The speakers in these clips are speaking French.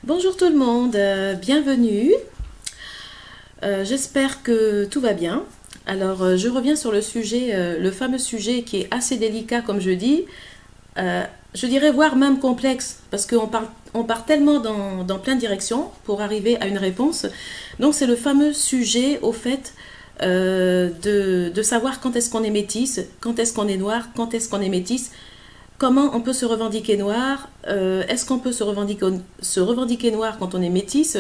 Bonjour tout le monde, bienvenue. J'espère que tout va bien. Alors, je reviens sur le sujet, le fameux sujet qui est assez délicat, comme je dis. Je dirais voire même complexe, parce on part tellement dans plein de directions pour arriver à une réponse. Donc, c'est le fameux sujet, au fait, de savoir quand est-ce qu'on est métisse, quand est-ce qu'on est noir, quand est-ce qu'on est métisse. Comment on peut se revendiquer noir? Est-ce qu'on peut se revendiquer noir quand on est métisse?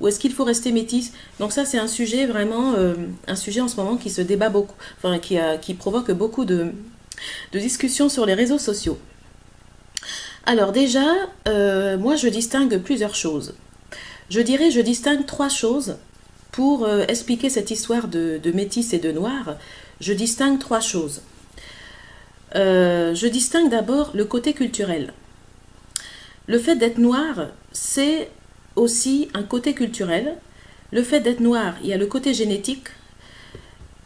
Ou est-ce qu'il faut rester métisse? Donc ça, c'est un sujet vraiment, un sujet en ce moment qui se débat beaucoup, enfin qui provoque beaucoup de discussions sur les réseaux sociaux. Alors déjà, moi je distingue plusieurs choses. Je distingue trois choses pour expliquer cette histoire de métisse et de noir. Je distingue trois choses. Je distingue d'abord le côté culturel. Le fait d'être noir, c'est aussi un côté culturel. Le fait d'être noir, il y a le côté génétique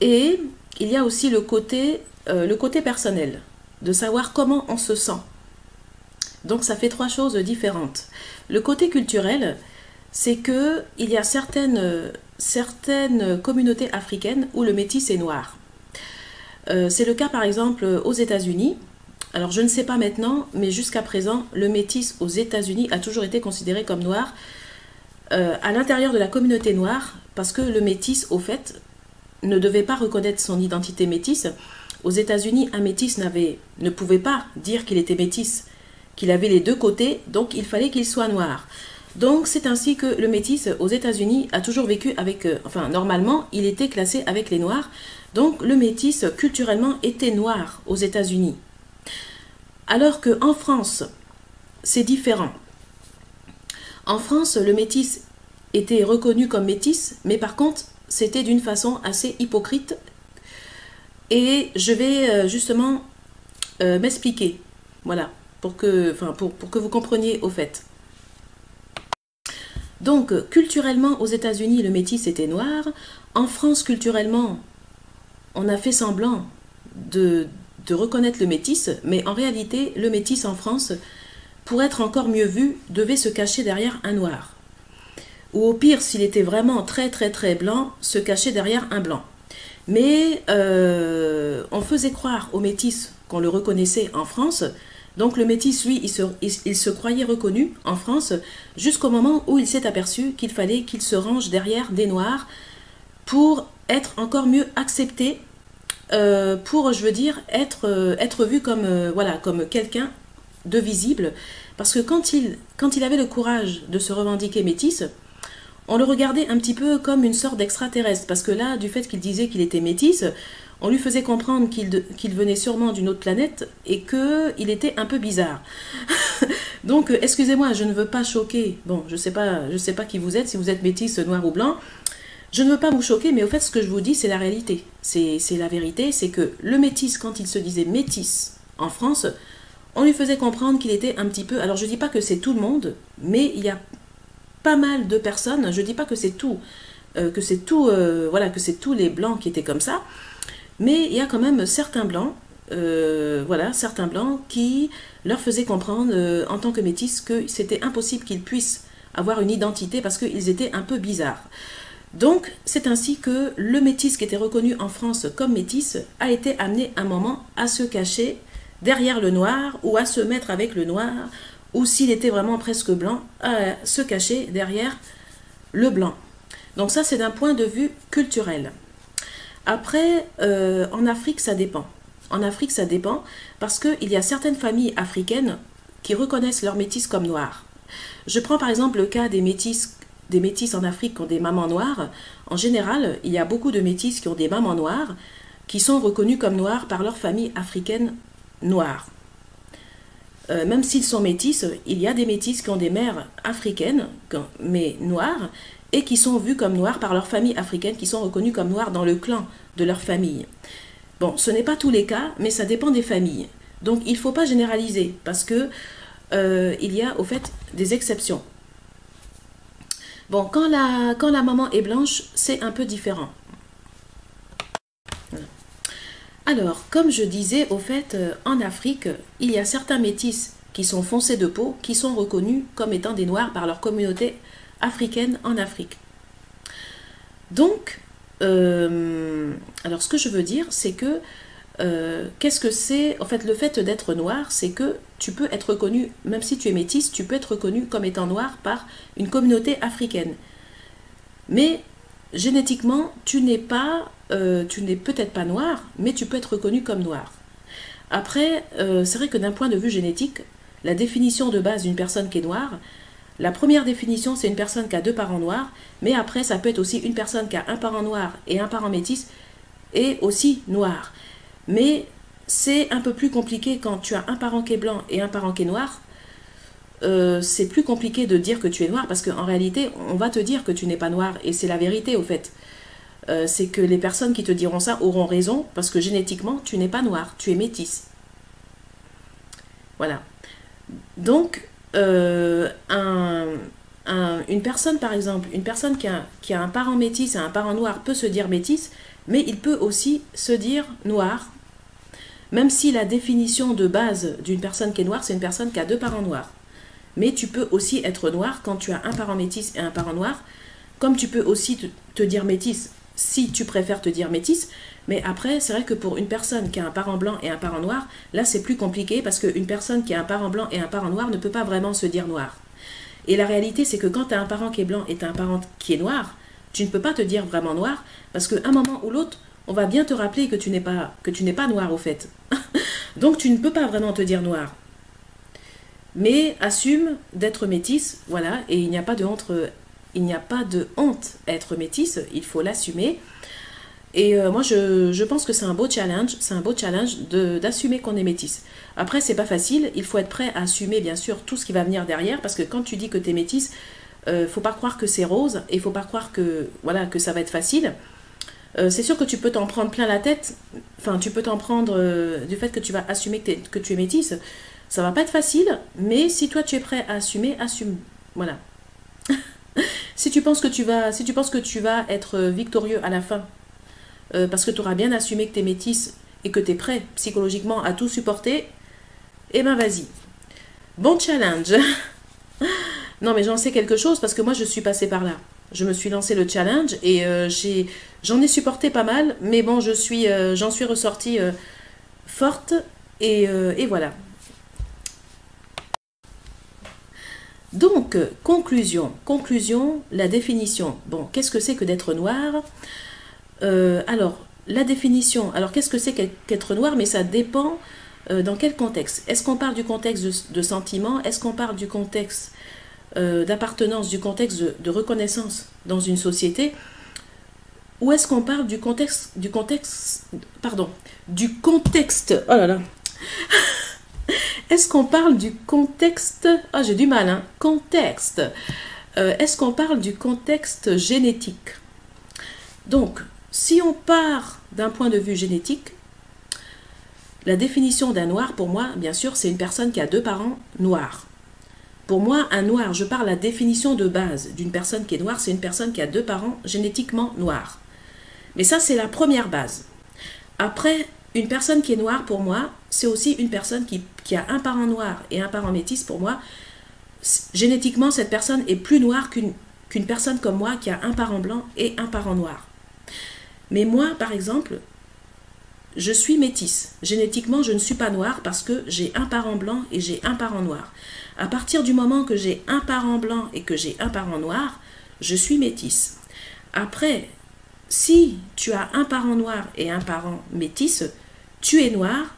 et il y a aussi le côté personnel, de savoir comment on se sent. Donc ça fait trois choses différentes. Le côté culturel, c'est que il y a certaines communautés africaines où le métis est noir. C'est le cas par exemple aux États-Unis. Alors je ne sais pas maintenant, mais jusqu'à présent, le métis aux États-Unis a toujours été considéré comme noir à l'intérieur de la communauté noire, parce que le métis, au fait, ne devait pas reconnaître son identité métisse. Aux États-Unis, un métis ne pouvait pas dire qu'il était métis, qu'il avait les deux côtés, donc il fallait qu'il soit noir. Donc c'est ainsi que le métis aux États-Unis a toujours vécu avec, enfin normalement, il était classé avec les noirs. Donc le métis culturellement était noir aux États-Unis. Alors qu'en France, c'est différent. En France, le métis était reconnu comme métis, mais par contre, c'était d'une façon assez hypocrite. Et je vais justement m'expliquer, voilà, pour que vous compreniez au fait. Donc, culturellement, aux États-Unis, le métis était noir. En France, culturellement, on a fait semblant de reconnaître le métis, mais en réalité, le métis en France, pour être encore mieux vu, devait se cacher derrière un noir. Ou au pire, s'il était vraiment très très très blanc, se cacher derrière un blanc. Mais on faisait croire au métis qu'on le reconnaissait en France. Donc le métis, lui, il se croyait reconnu en France jusqu'au moment où il s'est aperçu qu'il fallait qu'il se range derrière des noirs pour être encore mieux accepté, pour, je veux dire, être vu comme, voilà, comme quelqu'un de visible. Parce que quand il avait le courage de se revendiquer métis, on le regardait un petit peu comme une sorte d'extraterrestre. Parce que là, du fait qu'il disait qu'il était métis, on lui faisait comprendre qu'il venait sûrement d'une autre planète et qu'il était un peu bizarre. Donc, excusez-moi, je ne veux pas choquer. Bon, je sais pas qui vous êtes, si vous êtes métis, noir ou blanc. Je ne veux pas vous choquer, mais au fait, ce que je vous dis, c'est la réalité. C'est la vérité, c'est que le métis, quand il se disait métis en France, on lui faisait comprendre qu'il était un petit peu... Alors, je ne dis pas que c'est tout le monde, mais il y a pas mal de personnes, je ne dis pas que c'est tout, voilà, que c'est tous les blancs qui étaient comme ça, mais il y a quand même certains blancs, voilà, certains blancs qui leur faisaient comprendre en tant que métis que c'était impossible qu'ils puissent avoir une identité parce qu'ils étaient un peu bizarres. Donc, c'est ainsi que le métis qui était reconnu en France comme métis a été amené un moment à se cacher derrière le noir ou à se mettre avec le noir, ou s'il était vraiment presque blanc, à se cacher derrière le blanc. Donc ça, c'est d'un point de vue culturel. Après, en Afrique, ça dépend. En Afrique, ça dépend parce qu'il y a certaines familles africaines qui reconnaissent leurs métis comme noirs. Je prends par exemple le cas des métis en Afrique qui ont des mamans noires. En général, il y a beaucoup de métis qui ont des mamans noires qui sont reconnus comme noirs par leur famille africaine noire. Même s'ils sont métis, il y a des métis qui ont des mères africaines, mais noires, et qui sont vus comme noirs par leur famille africaine, qui sont reconnus comme noirs dans le clan de leur famille. Bon, ce n'est pas tous les cas, mais ça dépend des familles. Donc il ne faut pas généraliser, parce que il y a au fait des exceptions. Bon, quand la maman est blanche, c'est un peu différent. Alors, comme je disais, au fait, en Afrique, il y a certains métis qui sont foncés de peau, qui sont reconnus comme étant des Noirs par leur communauté africaine en Afrique. Donc, alors ce que je veux dire, c'est que qu'est-ce que c'est? En fait, le fait d'être noir, c'est que tu peux être reconnu, même si tu es métisse, tu peux être reconnu comme étant noir par une communauté africaine. Mais génétiquement, tu n'es peut-être pas noir, mais tu peux être reconnu comme noir. Après, c'est vrai que d'un point de vue génétique, la définition de base d'une personne qui est noire, la première définition, c'est une personne qui a 2 parents noirs, mais après, ça peut être aussi une personne qui a un parent noir et un parent métis, et aussi noir. Mais c'est un peu plus compliqué quand tu as un parent qui est blanc et un parent qui est noir. C'est plus compliqué de dire que tu es noir parce qu'en réalité, on va te dire que tu n'es pas noir et c'est la vérité au fait. C'est que les personnes qui te diront ça auront raison parce que génétiquement, tu n'es pas noir, tu es métisse. Voilà. Donc, une personne par exemple, une personne qui a un parent métis et un parent noir peut se dire métisse, mais il peut aussi se dire noir, même si la définition de base d'une personne qui est noire, c'est une personne qui a 2 parents noirs. Mais tu peux aussi être noir quand tu as un parent métis et un parent noir, comme tu peux aussi te dire métisse si tu préfères te dire métisse. Mais après, c'est vrai que pour une personne qui a un parent blanc et un parent noir, là c'est plus compliqué parce qu'une personne qui a un parent blanc et un parent noir ne peut pas vraiment se dire noir. Et la réalité, c'est que quand tu as un parent qui est blanc et tu as un parent qui est noir, tu ne peux pas te dire vraiment noir parce qu'à un moment ou l'autre, on va bien te rappeler que tu n'es pas noir au fait. Donc tu ne peux pas vraiment te dire noir. Mais assume d'être métisse, voilà, et il n'y a pas de honte à être métisse, il faut l'assumer. Et moi, je pense que c'est un beau challenge d'assumer qu'on est métisse. Après, c'est pas facile, il faut être prêt à assumer, bien sûr, tout ce qui va venir derrière, parce que quand tu dis que tu es métisse, faut pas croire que c'est rose, et faut pas croire que, voilà, que ça va être facile. C'est sûr que tu peux t'en prendre plein la tête, enfin, tu peux t'en prendre du fait que tu vas assumer que tu es métisse. Ça va pas être facile, mais si toi tu es prêt à assumer, assume. Voilà. Si tu penses que tu vas être victorieux à la fin, parce que tu auras bien assumé que tu es métisse et que tu es prêt psychologiquement à tout supporter, eh ben vas-y. Bon challenge. Non mais j'en sais quelque chose parce que moi je suis passée par là. Je me suis lancé le challenge et j'en ai supporté pas mal, mais bon j'en suis ressortie forte et voilà. Donc, conclusion, la définition. Bon, qu'est-ce que c'est que d'être noir? Alors, la définition, alors qu'est-ce que c'est qu'être noir? Mais ça dépend dans quel contexte. Est-ce qu'on parle du contexte de sentiment? Est-ce qu'on parle du contexte d'appartenance, du contexte de reconnaissance dans une société? Ou est-ce qu'on parle du contexte, oh là là. Est-ce qu'on parle du contexte... Ah, j'ai du mal, hein. Contexte. Est-ce qu'on parle du contexte génétique? Donc, si on part d'un point de vue génétique, la définition d'un noir, pour moi, bien sûr, c'est une personne qui a 2 parents noirs. Pour moi, un noir, je parle la définition de base d'une personne qui est noire, c'est une personne qui a 2 parents génétiquement noirs. Mais ça, c'est la première base. Après, une personne qui est noire, pour moi, c'est aussi une personne qui a un parent noir et un parent métis. Pour moi, génétiquement, cette personne est plus noire qu'une personne comme moi qui a un parent blanc et un parent noir. Mais moi, par exemple, je suis métisse. Génétiquement, je ne suis pas noire parce que j'ai un parent blanc et j'ai un parent noir. À partir du moment que j'ai un parent blanc et que j'ai un parent noir, je suis métisse. Après, si tu as un parent noir et un parent métis, tu es noir,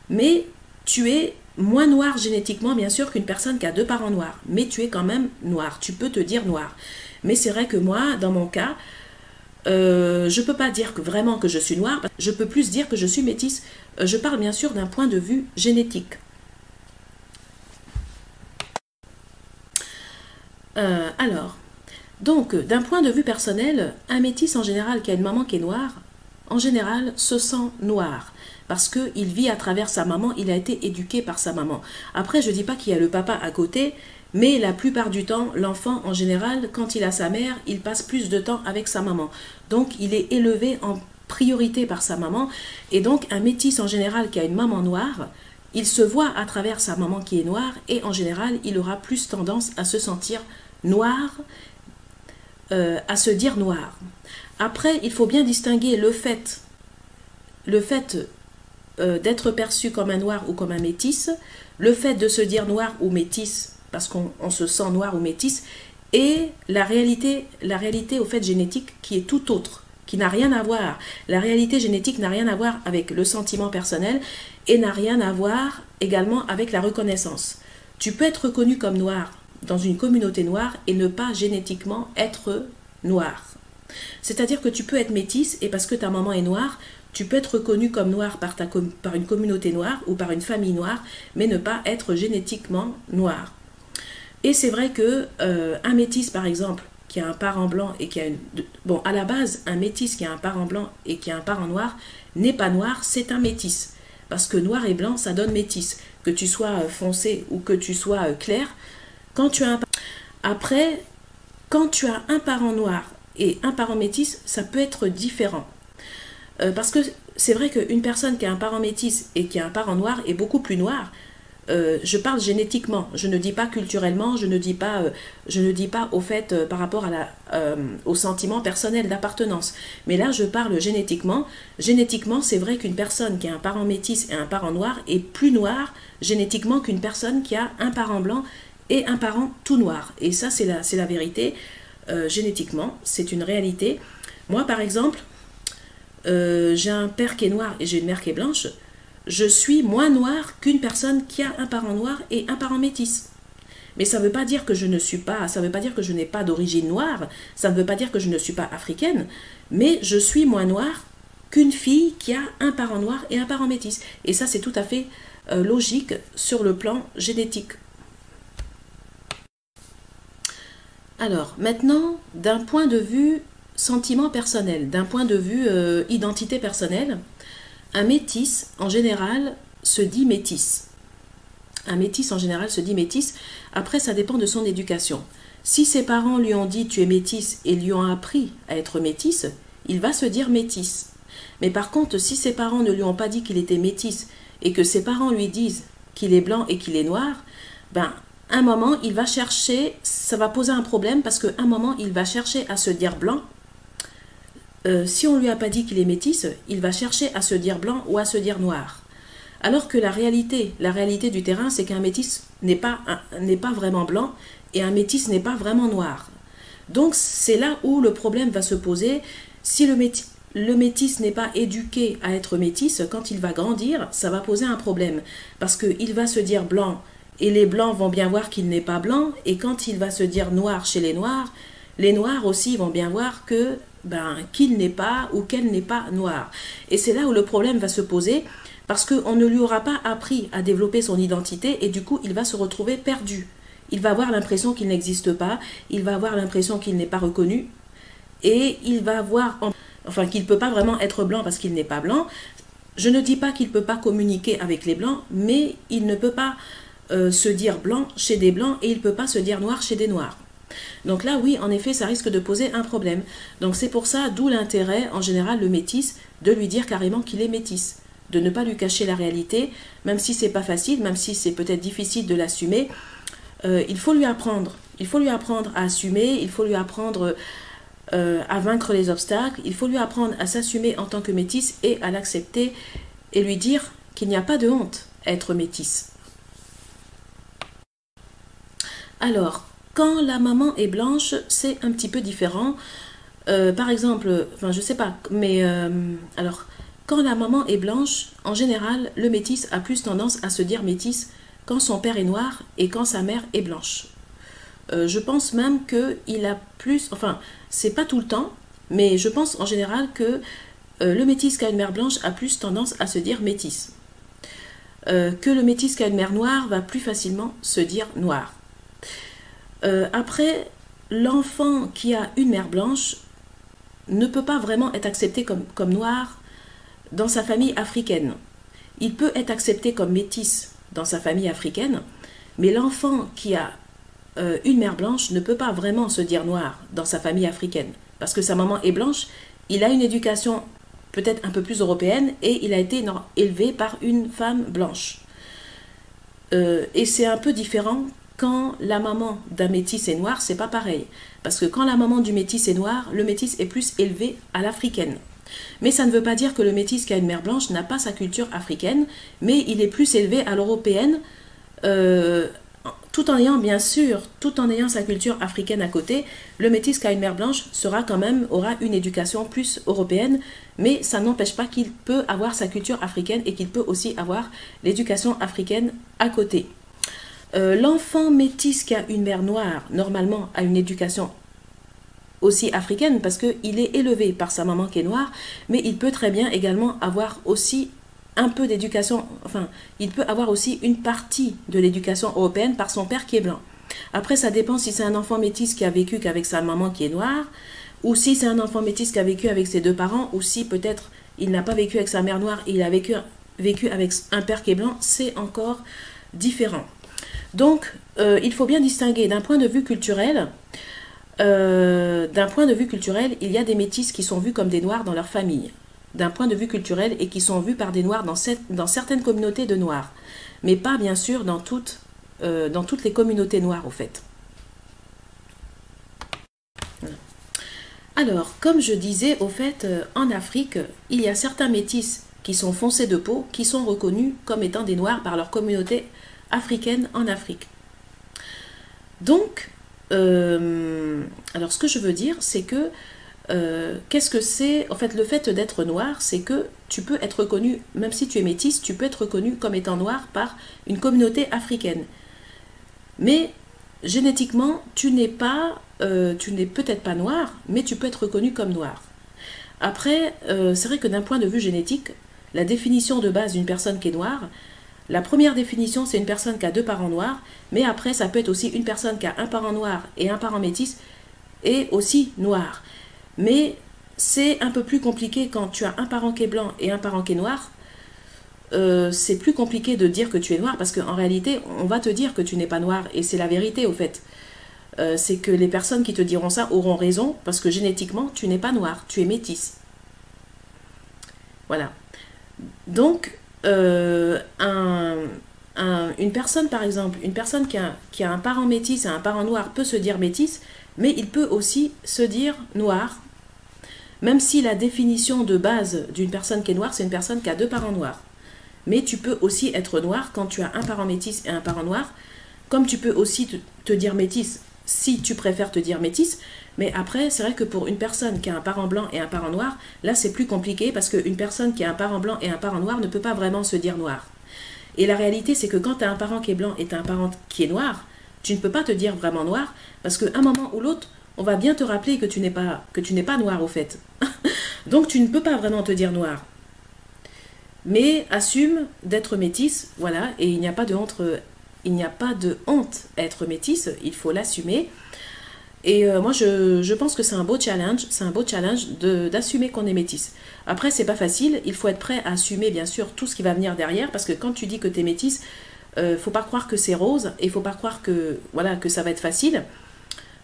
mais tu es moins noir génétiquement, bien sûr, qu'une personne qui a 2 parents noirs. Mais tu es quand même noir, tu peux te dire noir. Mais c'est vrai que moi, dans mon cas, je ne peux pas dire vraiment que je suis noire, je peux plus dire que je suis métisse. Je parle bien sûr d'un point de vue génétique. Alors, donc, d'un point de vue personnel, un métis en général qui a une maman qui est noire, en général, se sent noir. Parce qu'il vit à travers sa maman, il a été éduqué par sa maman. Après, je ne dis pas qu'il y a le papa à côté, mais la plupart du temps, l'enfant, en général, quand il a sa mère, il passe plus de temps avec sa maman. Donc, il est élevé en priorité par sa maman. Et donc, un métis, en général, qui a une maman noire, il se voit à travers sa maman qui est noire et en général, il aura plus tendance à se sentir noir, à se dire noir. Après, il faut bien distinguer le fait d'être perçu comme un noir ou comme un métis, le fait de se dire noir ou métis parce qu'on se sent noir ou métis, et la réalité au fait génétique qui est tout autre, qui n'a rien à voir. La réalité génétique n'a rien à voir avec le sentiment personnel et n'a rien à voir également avec la reconnaissance. Tu peux être reconnu comme noir dans une communauté noire et ne pas génétiquement être noir. C'est-à-dire que tu peux être métisse et parce que ta maman est noire, tu peux être reconnu comme noir par une communauté noire ou par une famille noire, mais ne pas être génétiquement noir. Et c'est vrai que un métis, par exemple, qui a un parent blanc et qui a une... Bon, à la base, un métis qui a un parent blanc et qui a un parent noir n'est pas noir, c'est un métis. Parce que noir et blanc, ça donne métis. Que tu sois foncé ou que tu sois clair, quand tu as un... Après, quand tu as un parent noir et un parent métis, ça peut être différent. Parce que c'est vrai qu'une personne qui a un parent métis et qui a un parent noir est beaucoup plus noire. Je parle génétiquement, je ne dis pas culturellement, je ne dis pas au fait par rapport au sentiment personnel d'appartenance. Mais là, je parle génétiquement. Génétiquement, c'est vrai qu'une personne qui a un parent métis et un parent noir est plus noire génétiquement qu'une personne qui a un parent blanc et un parent tout noir. Et ça, c'est la vérité. Génétiquement, c'est une réalité. Moi, par exemple, j'ai un père qui est noir et j'ai une mère qui est blanche. Je suis moins noire qu'une personne qui a un parent noir et un parent métis. Mais ça ne veut pas dire que je ne suis pas, ça ne veut pas dire que je n'ai pas d'origine noire, ça ne veut pas dire que je ne suis pas africaine, mais je suis moins noire qu'une fille qui a un parent noir et un parent métis. Et ça, c'est tout à fait logique sur le plan génétique. Alors, maintenant, d'un point de vue sentiment personnel, d'un point de vue identité personnelle, un métis, en général, se dit métis. Un métis, en général, se dit métis. Après, ça dépend de son éducation. Si ses parents lui ont dit « tu es métis » et lui ont appris à être métis, il va se dire métis. Mais par contre, si ses parents ne lui ont pas dit qu'il était métis et que ses parents lui disent qu'il est blanc et qu'il est noir, ben, un moment, il va chercher, ça va poser un problème parce qu'à un moment, il va chercher à se dire blanc. Si on ne lui a pas dit qu'il est métis, il va chercher à se dire blanc ou à se dire noir. Alors que la réalité du terrain, c'est qu'un métis n'est pas vraiment blanc et un métis n'est pas vraiment noir. Donc c'est là où le problème va se poser. Si le métis n'est pas éduqué à être métis, quand il va grandir, ça va poser un problème. Parce qu'il va se dire blanc et les blancs vont bien voir qu'il n'est pas blanc. Et quand il va se dire noir chez les noirs aussi vont bien voir que qu'il n'est pas ou qu'elle n'est pas noire. Et c'est là où le problème va se poser parce qu'on ne lui aura pas appris à développer son identité et du coup il va se retrouver perdu. Il va avoir l'impression qu'il n'existe pas, il va avoir l'impression qu'il n'est pas reconnu et il va avoir, enfin qu'il ne peut pas vraiment être blanc parce qu'il n'est pas blanc. Je ne dis pas qu'il ne peut pas communiquer avec les blancs, mais il ne peut pas se dire blanc chez des blancs et il ne peut pas se dire noir chez des noirs. Donc là, oui, en effet, ça risque de poser un problème. Donc c'est pour ça, d'où l'intérêt, en général, le métis, de lui dire carrément qu'il est métis. De ne pas lui cacher la réalité, même si c'est pas facile, même si c'est peut-être difficile de l'assumer. Il faut lui apprendre. Il faut lui apprendre à assumer, il faut lui apprendre à vaincre les obstacles, il faut lui apprendre à s'assumer en tant que métis et à l'accepter et lui dire qu'il n'y a pas de honte à être métis. Alors, quand la maman est blanche, c'est un petit peu différent. Par exemple, enfin je sais pas, mais alors quand la maman est blanche, en général, le métis a plus tendance à se dire métis quand son père est noir et quand sa mère est blanche. Je pense même qu'il a plus, enfin c'est pas tout le temps, mais je pense en général que le métis qui a une mère blanche a plus tendance à se dire métis. Que le métis qui a une mère noire va plus facilement se dire noir. Après, l'enfant qui a une mère blanche ne peut pas vraiment être accepté comme noir dans sa famille africaine. Il peut être accepté comme métis dans sa famille africaine, mais l'enfant qui a une mère blanche ne peut pas vraiment se dire noir dans sa famille africaine. Parce que sa maman est blanche, il a une éducation peut-être un peu plus européenne et il a été élevé par une femme blanche. Et c'est un peu différent quand la maman d'un métis est noire, c'est pas pareil. Parce que quand la maman du métis est noire, le métis est plus élevé à l'africaine. Mais ça ne veut pas dire que le métis qui a une mère blanche n'a pas sa culture africaine, mais il est plus élevé à l'européenne, tout en ayant bien sûr, tout en ayant sa culture africaine à côté. Le métis qui a une mère blanche aura une éducation plus européenne, mais ça n'empêche pas qu'il peut avoir sa culture africaine et qu'il peut aussi avoir l'éducation africaine à côté. L'enfant métis qui a une mère noire, normalement, a une éducation aussi africaine parce qu'il est élevé par sa maman qui est noire, mais il peut très bien également avoir aussi un peu d'éducation, enfin, il peut avoir aussi une partie de l'éducation européenne par son père qui est blanc. Après, ça dépend si c'est un enfant métis qui a vécu qu'avec sa maman qui est noire, ou si c'est un enfant métis qui a vécu avec ses deux parents, ou si peut-être il n'a pas vécu avec sa mère noire et il a vécu avec un père qui est blanc, c'est encore différent. Donc, il faut bien distinguer d'un point de vue culturel. Il y a des métis qui sont vus comme des noirs dans leur famille, d'un point de vue culturel, et qui sont vus par des noirs dans certaines communautés de noirs, mais pas bien sûr dans toutes les communautés noires au fait. Alors, comme je disais, au fait, en Afrique, il y a certains métis qui sont foncés de peau, qui sont reconnus comme étant des noirs par leur communauté africaine en Afrique. Donc, alors ce que je veux dire, c'est que qu'est-ce que c'est? En fait, le fait d'être noir, c'est que tu peux être reconnu, même si tu es métisse, tu peux être reconnu comme étant noir par une communauté africaine. Mais génétiquement, tu n'es peut-être pas noir, mais tu peux être reconnu comme noir. Après, c'est vrai que d'un point de vue génétique, la définition de base d'une personne qui est noire, la première définition, c'est une personne qui a deux parents noirs, mais après, ça peut être aussi une personne qui a un parent noir et un parent métis, et aussi noir. Mais c'est un peu plus compliqué quand tu as un parent qui est blanc et un parent qui est noir. C'est plus compliqué de dire que tu es noir, parce qu'en réalité, on va te dire que tu n'es pas noir, et c'est la vérité au fait. C'est que les personnes qui te diront ça auront raison, parce que génétiquement, tu n'es pas noir, tu es métisse. Voilà. Donc, une personne, par exemple, une personne qui a un parent métis et un parent noir peut se dire métisse, mais il peut aussi se dire noir, même si la définition de base d'une personne qui est noire, c'est une personne qui a deux parents noirs. Mais tu peux aussi être noir quand tu as un parent métis et un parent noir, comme tu peux aussi te dire métisse si tu préfères te dire métisse. Mais après, c'est vrai que pour une personne qui a un parent blanc et un parent noir, là c'est plus compliqué, parce qu'une personne qui a un parent blanc et un parent noir ne peut pas vraiment se dire noir. Et la réalité, c'est que quand tu as un parent qui est blanc et tu as un parent qui est noir, tu ne peux pas te dire vraiment noir, parce qu'à un moment ou l'autre, on va bien te rappeler que tu n'es pas noir au fait. Donc tu ne peux pas vraiment te dire noir. Mais assume d'être métisse, voilà, et il n'y a pas de honte à être métisse, il faut l'assumer. Et moi, je pense que c'est un beau challenge d'assumer qu'on est métisse. Après, c'est pas facile, il faut être prêt à assumer, bien sûr, tout ce qui va venir derrière, parce que quand tu dis que tu es métisse, faut pas croire que c'est rose, et faut pas croire que, voilà, que ça va être facile.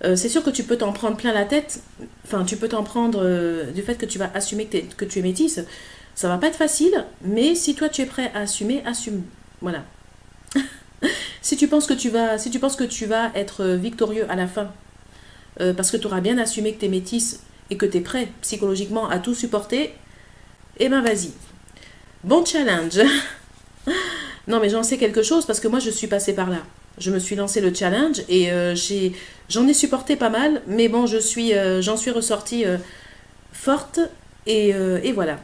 C'est sûr que tu peux t'en prendre plein la tête, enfin, tu peux t'en prendre du fait que tu vas assumer que tu es métisse. Ça va pas être facile, mais si toi tu es prêt à assumer, assume. Voilà. Si tu penses que tu vas être victorieux à la fin, parce que tu auras bien assumé que tu es métisse et que tu es prêt psychologiquement à tout supporter, eh ben vas-y. Bon challenge. Non mais j'en sais quelque chose, parce que moi je suis passée par là. Je me suis lancé le challenge et j'en ai supporté pas mal, mais bon, j'en suis ressortie forte et voilà.